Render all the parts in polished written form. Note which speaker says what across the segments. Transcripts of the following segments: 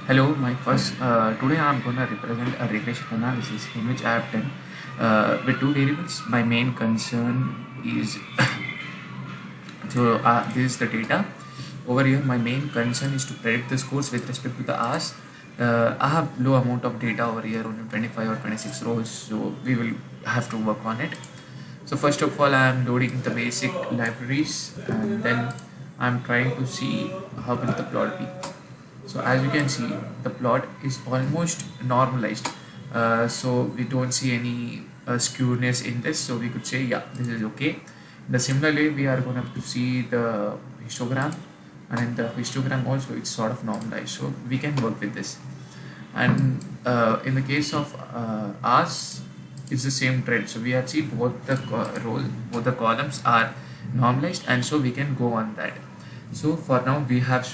Speaker 1: Hello, my first. Today I'm going to represent a regression analysis in which I have done with two variables. My main concern is this is the data. Over here, my main concern is to predict the scores with respect to the R's. I have low amount of data over here, only 25 or 26 rows, so we will have to work on it. So first of all, I am loading the basic libraries, and then I'm trying to see how will the plot be. So as you can see, the plot is almost normalized. So we don't see any skewness in this. So we could say, yeah, this is okay. The similar way, we are going to see the histogram, and in the histogram also it's sort of normalized. So we can work with this. And in the case of us, it's the same trend. So we have seen both the both the columns are normalized, and so we can go on that. So for now, we have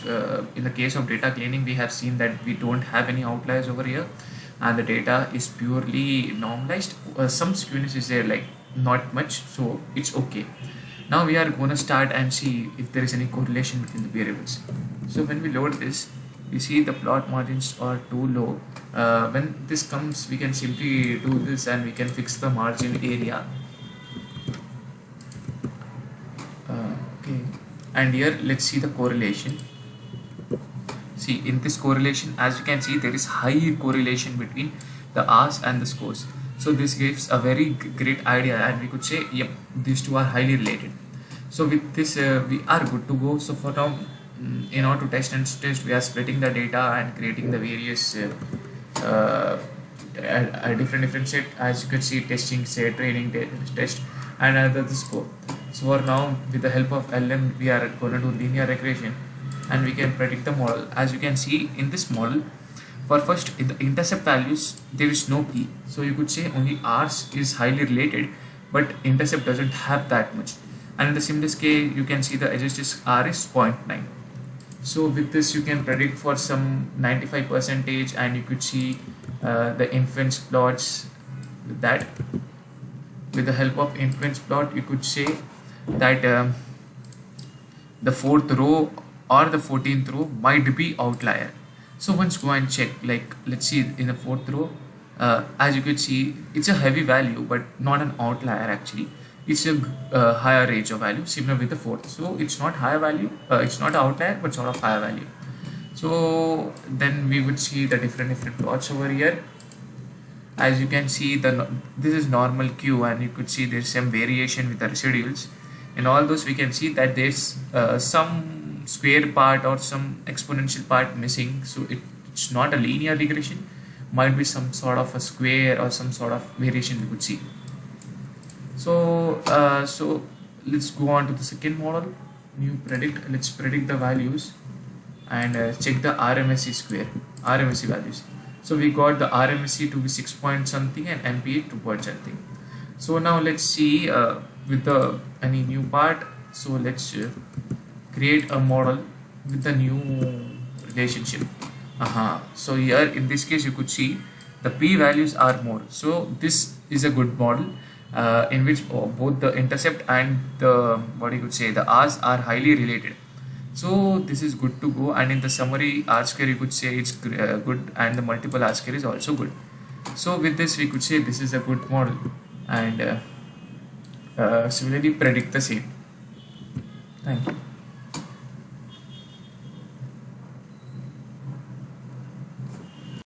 Speaker 1: in the case of data cleaning, we have seen that we don't have any outliers over here, and the data is purely normalized. Some skewness is there, like not much, so it's okay. Now we are going to start and see if there is any correlation between the variables. So when we load this, you see the plot margins are too low. When this comes, we can simply do this and we can fix the margin area. Okay, and here let's see the correlation. See, in this correlation, as you can see, there is high correlation between the R's and the scores. So this gives a very great idea, and we could say, yep, these two are highly related. So with this, we are good to go. So for now, in order to test, we are splitting the data and creating the various a different set. As you can see, testing set, training test, and another the score. So for now, with the help of LM, we are going to do linear regression, and we can predict the model. As you can see in this model, for first in the intercept values, there is no P. So you could say only R's is highly related, but intercept doesn't have that much. And in the simplest case, you can see the adjusted R is 0.9. So with this, you can predict for some 95%, and you could see the influence plots with that. With the help of influence plot, you could say that the fourth row or the 14th row might be outlier. So once go and check, like let's see in the fourth row, as you could see, it's a heavy value, but not an outlier actually. It's a higher range of value, similar with the fourth. So it's not higher value, it's not an outlier, but sort of higher value. So then we would see the different plots over here. As you can see, this is normal Q, and you could see there's some variation with the residuals. In all those, we can see that there's some square part or some exponential part missing. So it's not a linear regression, might be some sort of a square or some sort of variation we could see. So so let's go on to the second model, new predict. Let's predict the values and check the RMSE square, RMSE values. So we got the RMSE to be 6 point something and MPA 2 point something. So now let's see with the any new part. So let's create a model with the new relationship. So here in this case, you could see the P values are more. So this is a good model in which both the intercept and the what you could say the R's are highly related. So this is good to go, and in the summary R square you could say it's good, and the multiple R square is also good. So with this we could say this is a good model, and similarly predict the same. Thank you.